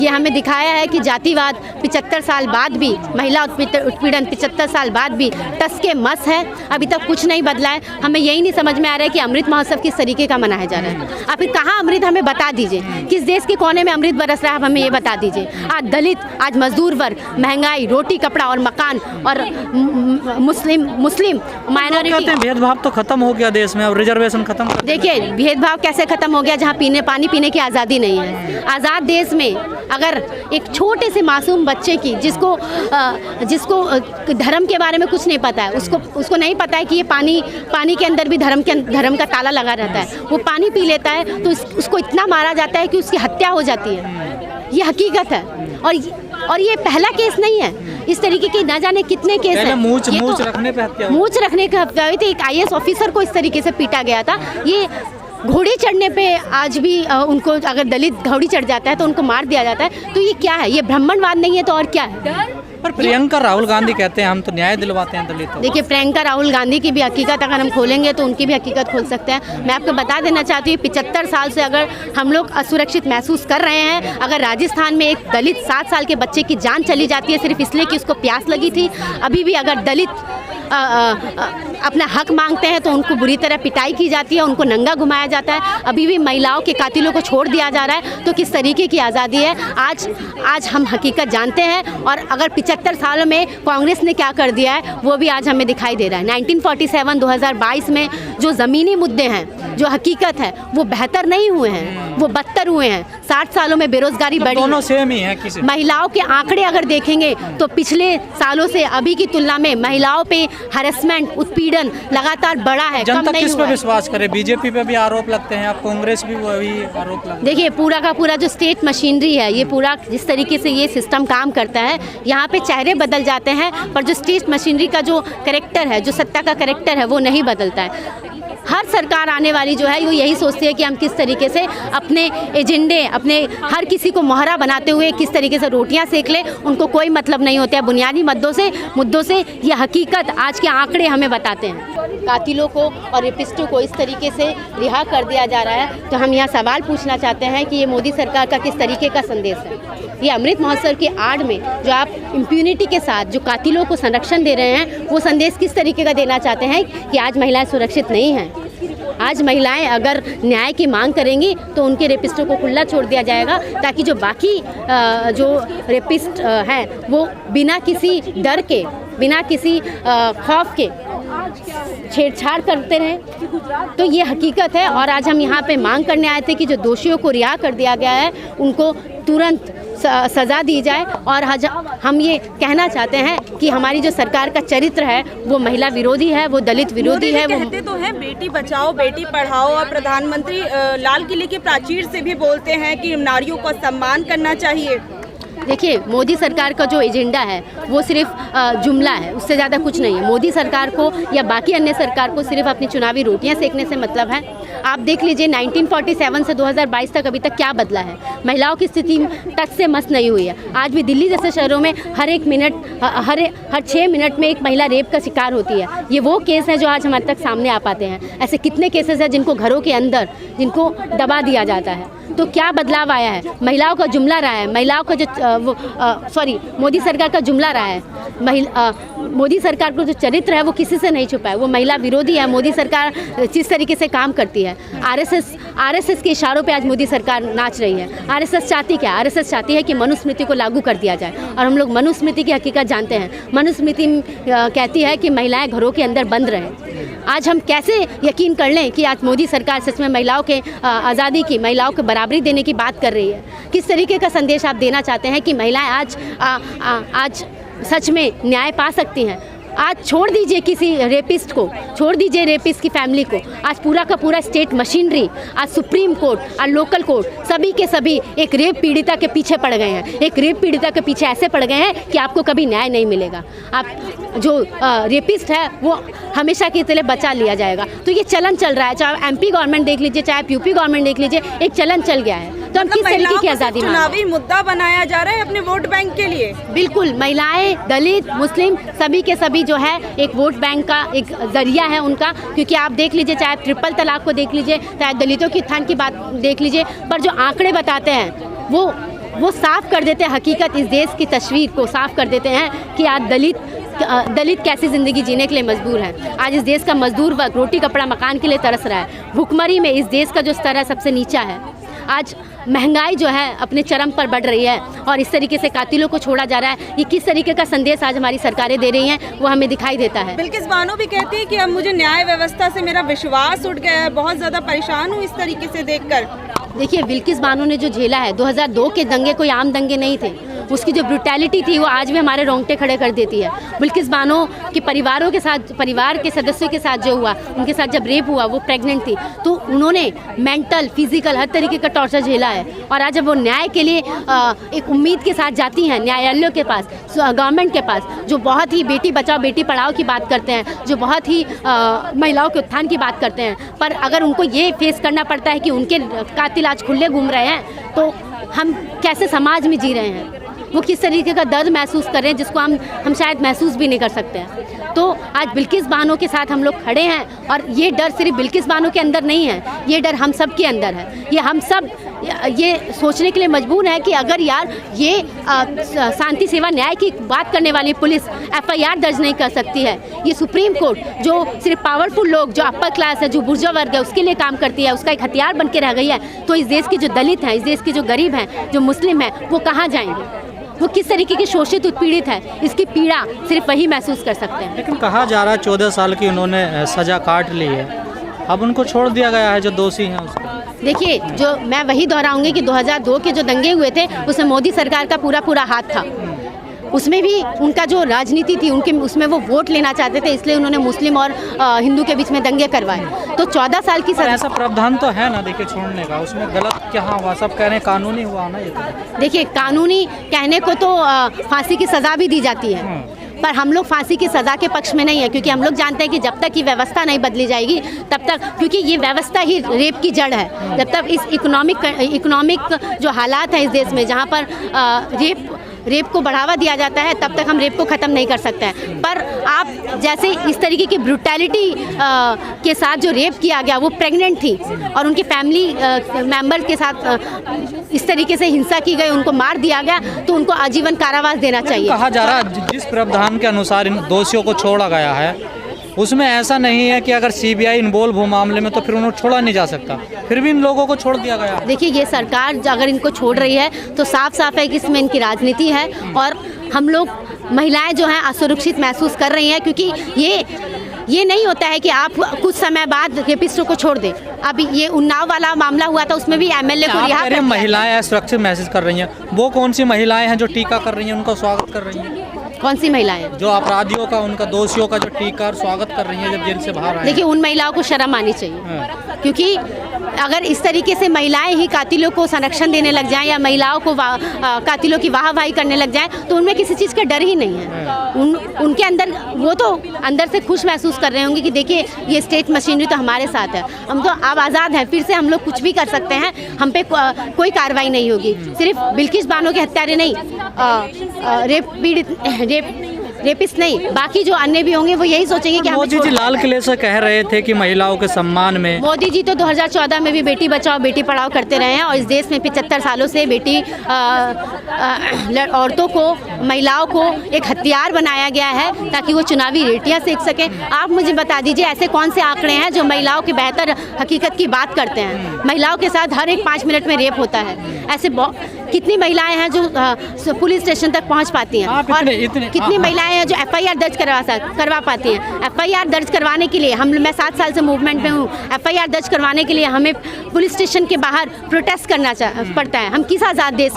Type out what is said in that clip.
ये हमें दिखाया है कि जातिवाद 75 साल बाद भी, महिला उत्पीड़न 75 साल बाद भी टस के मस है, अभी तक कुछ नहीं बदला है। हमें यही नहीं समझ में आ रहा है कि अमृत महोत्सव किस तरीके का मनाया जा रहा है। आप फिर कहाँ अमृत, हमें बता दीजिए किस देश के कोने में अमृत बरस रहा है, आप हमें ये बता दीजिए। आज दलित, आज मजदूर वर्ग, महंगाई, रोटी कपड़ा और मकान और मुस्लिम माइनॉरिटी, भेदभाव तो खत्म हो गया देश में, अब रिजर्वेशन खत्म। देखिए भेदभाव कैसे खत्म हो गया जहाँ पानी पीने की आज़ादी नहीं है। आज़ाद देश में अगर एक छोटे से मासूम बच्चे की जिसको धर्म के बारे में कुछ नहीं पता है, उसको नहीं पता है कि ये पानी के अंदर भी धर्म का ताला लगा रहता है, वो पानी पी लेता है तो उसको इतना मारा जाता है कि उसकी हत्या हो जाती है। ये हकीकत है और ये पहला केस नहीं है, इस तरीके के न जाने कितने केस हैं। मूंछ रखने पे हत्या, मूंछ रखने का हत्या हुई थी। एक IAS ऑफिसर को इस तरीके से पीटा गया था। ये घोड़ी चढ़ने पे आज भी उनको, अगर दलित घोड़ी चढ़ जाता है तो उनको मार दिया जाता है। तो ये क्या है? ये ब्राह्मणवाद नहीं है तो और क्या है? पर प्रियंका राहुल गांधी कहते हैं हम तो न्याय दिलवाते हैं दलितों। देखिए प्रियंका राहुल गांधी की भी हकीकत अगर हम खोलेंगे तो उनकी भी हकीकत खोल सकते हैं। मैं आपको बता देना चाहती हूँ 75 साल से अगर हम लोग असुरक्षित महसूस कर रहे हैं, अगर राजस्थान में एक दलित 7 साल के बच्चे की जान चली जाती है सिर्फ इसलिए कि उसको प्यास लगी थी, अभी भी अगर दलित अपना हक मांगते हैं तो उनको बुरी तरह पिटाई की जाती है, उनको नंगा घुमाया जाता है, अभी भी महिलाओं के कातिलों को छोड़ दिया जा रहा है, तो किस तरीके की आज़ादी है? आज हम हकीकत जानते हैं। और अगर 75 सालों में कांग्रेस ने क्या कर दिया है वो भी आज हमें दिखाई दे रहा है। 1947 2022 में जो ज़मीनी मुद्दे हैं, जो हकीकत है, वो बेहतर नहीं हुए हैं, वो बदतर हुए हैं। 60 सालों में बेरोजगारी बढ़ी, दोनों सेम ही है। महिलाओं के आंकड़े अगर देखेंगे तो पिछले सालों से अभी की तुलना में महिलाओं पे हरेसमेंट, उत्पीड़न लगातार बढ़ा है। जनता किस पे विश्वास करे? बीजेपी पे भी आरोप लगते हैं, आप कांग्रेस भी वही आरोप लगते हैं। देखिए पूरा का पूरा जो स्टेट मशीनरी है, ये पूरा जिस तरीके से ये सिस्टम काम करता है, यहाँ पे चेहरे बदल जाते हैं पर जो स्टेट मशीनरी का जो करेक्टर है, जो सत्ता का करेक्टर है, वो नहीं बदलता है। हर सरकार आने वाली जो है वो यही सोचती है कि हम किस तरीके से अपने एजेंडे, अपने हर किसी को मोहरा बनाते हुए किस तरीके से रोटियां सेक ले, उनको कोई मतलब नहीं होता है बुनियादी मुद्दों से। ये हकीकत आज के आंकड़े हमें बताते हैं। कातिलों को और रेपिस्टों को इस तरीके से रिहा कर दिया जा रहा है, तो हम यहाँ सवाल पूछना चाहते हैं कि ये मोदी सरकार का किस तरीके का संदेश है? ये अमृत महोत्सव की आड़ में जो आप इम्प्यूनिटी के साथ जो कातिलों को संरक्षण दे रहे हैं, वो संदेश किस तरीके का देना चाहते हैं कि आज महिलाएं सुरक्षित नहीं हैं? आज महिलाएं अगर न्याय की मांग करेंगी तो उनके रेपिस्टों को खुला छोड़ दिया जाएगा, ताकि जो बाकी जो रेपिस्ट हैं वो बिना किसी डर के, बिना किसी खौफ के छेड़छाड़ करते रहें। तो ये हकीकत है और आज हम यहाँ पे मांग करने आए थे कि जो दोषियों को रिहा कर दिया गया है उनको तुरंत सज़ा दी जाए। और हम ये कहना चाहते हैं कि हमारी जो सरकार का चरित्र है वो महिला विरोधी है, वो दलित विरोधी है। वो कहते तो हैं बेटी बचाओ बेटी पढ़ाओ, और प्रधानमंत्री लाल किले के प्राचीर से भी बोलते हैं कि नारियों का सम्मान करना चाहिए। देखिए मोदी सरकार का जो एजेंडा है वो सिर्फ जुमला है, उससे ज़्यादा कुछ नहीं है। मोदी सरकार को या बाकी अन्य सरकार को सिर्फ अपनी चुनावी रोटियां सेकने से मतलब है। आप देख लीजिए 1947 से 2022 तक अभी तक क्या बदला है। महिलाओं की स्थिति टच से मस नहीं हुई है। आज भी दिल्ली जैसे शहरों में हर 6 मिनट में एक महिला रेप का शिकार होती है। ये वो केस है जो आज हमारे तक सामने आ पाते हैं। ऐसे कितने केसेस हैं जिनको घरों के अंदर जिनको दबा दिया जाता है। तो क्या बदलाव आया है? महिलाओं का जुमला रहा है, महिलाओं का जो मोदी सरकार का जुमला रहा है। मोदी सरकार को जो चरित्र है वो किसी से नहीं छुपा है, वो महिला विरोधी है। मोदी सरकार जिस तरीके से काम करती है, आरएसएस के इशारों पे आज मोदी सरकार नाच रही है। आरएसएस चाहती क्या? आरएसएस चाहती है कि मनुस्मृति को लागू कर दिया जाए, और हम लोग मनुस्मृति की हकीकत जानते हैं। मनुस्मृति कहती है कि महिलाएं घरों के अंदर बंद रहें। आज हम कैसे यकीन कर लें कि आज मोदी सरकार सच में महिलाओं के आज़ादी की, महिलाओं को बराबरी देने की बात कर रही है? किस तरीके का संदेश आप देना चाहते हैं कि महिलाएं आज सच में न्याय पा सकती हैं? आज छोड़ दीजिए किसी रेपिस्ट को, छोड़ दीजिए रेपिस्ट की फैमिली को, आज पूरा का पूरा स्टेट मशीनरी, आज सुप्रीम कोर्ट और लोकल कोर्ट सभी के सभी एक रेप पीड़िता के पीछे पड़ गए हैं। एक रेप पीड़िता के पीछे ऐसे पड़ गए हैं कि आपको कभी न्याय नहीं मिलेगा। आप जो रेपिस्ट है वो हमेशा की तरह बचा लिया जाएगा। तो ये चलन चल रहा है, चाहे एमपी गवर्नमेंट देख लीजिए, चाहे यूपी गवर्नमेंट देख लीजिए, एक चलन चल गया है। तो हम किस तरीके की आज़ादी मांग रहे हैं? चुनावी मुद्दा बनाया जा रहा है अपने वोट बैंक के लिए। बिल्कुल, महिलाएं, दलित, मुस्लिम सभी के सभी जो है एक वोट बैंक का एक जरिया है उनका। क्योंकि आप देख लीजिए, चाहे ट्रिपल तलाक को देख लीजिए, चाहे दलितों की उत्थान की बात देख लीजिए, पर जो आंकड़े बताते हैं वो साफ कर देते हैं हकीकत, इस देश की तस्वीर को साफ कर देते हैं कि आज दलित कैसी ज़िंदगी जीने के लिए मजबूर है। आज इस देश का मजदूर वर्ग रोटी कपड़ा मकान के लिए तरस रहा है। भुखमरी में इस देश का जो स्तर है सबसे नीचा है। आज महंगाई जो है अपने चरम पर बढ़ रही है और इस तरीके से कातिलों को छोड़ा जा रहा है। ये किस तरीके का संदेश आज हमारी सरकारें दे रही हैं वो हमें दिखाई देता है। बिल्किस बानो भी कहती है कि अब मुझे न्याय व्यवस्था से मेरा विश्वास उठ गया है, बहुत ज़्यादा परेशान हूँ इस तरीके से देखकर। देखिए, बिल्किस बानो ने जो झेला है, 2002 के दंगे कोई आम दंगे नहीं थे। उसकी जो ब्रुटैलिटी थी वो आज भी हमारे रोंगटे खड़े कर देती है। बिल्किस बानो के परिवार के सदस्यों के साथ जो हुआ, उनके साथ जब रेप हुआ, वो प्रेग्नेंट थी, तो उन्होंने मेंटल फिजिकल हर तरीके का टॉर्चर झेला है। और आज जब वो न्याय के लिए एक उम्मीद के साथ जाती हैं न्यायालयों के पास, गवर्नमेंट के पास, जो बहुत ही बेटी बचाओ बेटी पढ़ाओ की बात करते हैं, जो बहुत ही महिलाओं के उत्थान की बात करते हैं, पर अगर उनको ये फेस करना पड़ता है कि उनके कातिल आज खुले घूम रहे हैं, तो हम कैसे समाज में जी रहे हैं, वो किस तरीके का दर्द महसूस कर रहे हैं जिसको हम शायद महसूस भी नहीं कर सकते हैं। तो आज बिल्किस बानो के साथ हम लोग खड़े हैं और ये डर सिर्फ बिल्किस बानो के अंदर नहीं है, ये डर हम सब के अंदर है। ये हम सब ये सोचने के लिए मजबूर हैं कि अगर यार ये शांति सेवा न्याय की बात करने वाली पुलिस FIR दर्ज नहीं कर सकती है, ये सुप्रीम कोर्ट जो सिर्फ पावरफुल लोग, जो अपर क्लास है, जो बुर्जुआ वर्ग है, उसके लिए काम करती है, उसका एक हथियार बन के रह गई है, तो इस देश के जो दलित हैं, इस देश के जो गरीब हैं, जो मुस्लिम हैं, वो कहाँ जाएंगे? वो किस तरीके के शोषित उत्पीड़ित है, इसकी पीड़ा सिर्फ वही महसूस कर सकते हैं। लेकिन कहा जा रहा है 14 साल की उन्होंने सज़ा काट ली है, अब उनको छोड़ दिया गया है जो दोषी हैं उसको। देखिए, जो मैं वही दोहराऊंगी कि 2002 के जो दंगे हुए थे उसमें मोदी सरकार का पूरा हाथ था। उसमें भी उनका जो राजनीति थी, उसमें वो वोट लेना चाहते थे, इसलिए उन्होंने मुस्लिम और हिंदू के बीच में दंगे करवाए। तो 14 साल की ऐसा प्रावधान तो है ना, देखिए, छोड़ने का, उसमें गलत क्या हुआ? सब कह रहे हैं कानूनी हुआ ना ये तो। देखिए, कानूनी कहने को तो फांसी की सज़ा भी दी जाती है, पर हम लोग फांसी की सज़ा के पक्ष में नहीं है, क्योंकि हम लोग जानते हैं कि जब तक ये व्यवस्था नहीं बदली जाएगी तब तक, क्योंकि ये व्यवस्था ही रेप की जड़ है, जब तक इस इकोनॉमिक जो हालात हैं इस देश में, जहाँ पर रेप को बढ़ावा दिया जाता है, तब तक हम रेप को ख़त्म नहीं कर सकते हैं। पर आप जैसे इस तरीके की ब्रुटैलिटी के साथ जो रेप किया गया, वो प्रेग्नेंट थी और उनकी फैमिली मेंबर के साथ इस तरीके से हिंसा की गई, उनको मार दिया गया, तो उनको आजीवन कारावास देना चाहिए। कहा जा रहा है जिस प्रावधान के अनुसार इन दोषियों को छोड़ा गया है उसमें ऐसा नहीं है कि अगर CBI इन्वॉल्व हो मामले में तो फिर उन्हें छोड़ा नहीं जा सकता, फिर भी इन लोगों को छोड़ दिया गया। देखिए, ये सरकार अगर इनको छोड़ रही है तो साफ है कि इसमें इनकी राजनीति है और हम लोग महिलाएं जो हैं असुरक्षित महसूस कर रही हैं, क्योंकि ये नहीं होता है कि आप कुछ समय बाद रेपिस्टों को छोड़ दें। अभी ये उन्नाव वाला मामला हुआ था, उसमें भी MLA को रिहा कर दिया। महिलाएं असुरक्षित महसूस कर रही हैं, वो कौन सी महिलाएं हैं जो टीका कर रही हैं, उनका स्वागत कर रही हैं? कौन सी महिलाएं? जो अपराधियों का, उनका दोषियों का जो टीका और स्वागत कर रही हैं जब जेल से बाहर आए। देखिए, उन महिलाओं को शर्म आनी चाहिए, क्योंकि अगर इस तरीके से महिलाएं ही कातिलों को संरक्षण देने लग जाएं या महिलाओं को कातिलों की वाहवाही करने लग जाएं, तो उनमें किसी चीज़ का डर ही नहीं है। उनके अंदर वो तो अंदर से खुश महसूस कर रहे होंगे कि देखिए ये स्टेट मशीनरी तो हमारे साथ है, हम तो अब आज़ाद हैं, फिर से हम लोग कुछ भी कर सकते हैं, हम पे कोई कार्रवाई नहीं होगी। सिर्फ बिल्किस बानो के हत्यारे नहीं, रेपिस्ट नहीं, बाकी जो अन्य भी होंगे वो यही सोचेंगे कि मोदी जी लाल किले से कह रहे थे कि महिलाओं के सम्मान में। मोदी जी तो 2014 में भी बेटी बचाओ बेटी पढ़ाओ करते रहे हैं और इस देश में 75 सालों से औरतों को, महिलाओं को एक हथियार बनाया गया है ताकि वो चुनावी रेटियां सेक सकें। आप मुझे बता दीजिए ऐसे कौन से आंकड़े हैं जो महिलाओं की बेहतर हकीकत की बात करते हैं? महिलाओं के साथ हर एक 5 मिनट में रेप होता है। ऐसे कितनी महिलाएं हैं जो पुलिस स्टेशन तक पहुंच पाती हैं और कितनी महिलाएं हैं जो FIR दर्ज करवा पाती हैं? FIR दर्ज करवाने के लिए मैं 7 साल से मूवमेंट में हूँ। FIR दर्ज करवाने के लिए हमें पुलिस स्टेशन के बाहर प्रोटेस्ट करना पड़ता है। हम किस आज़ाद देश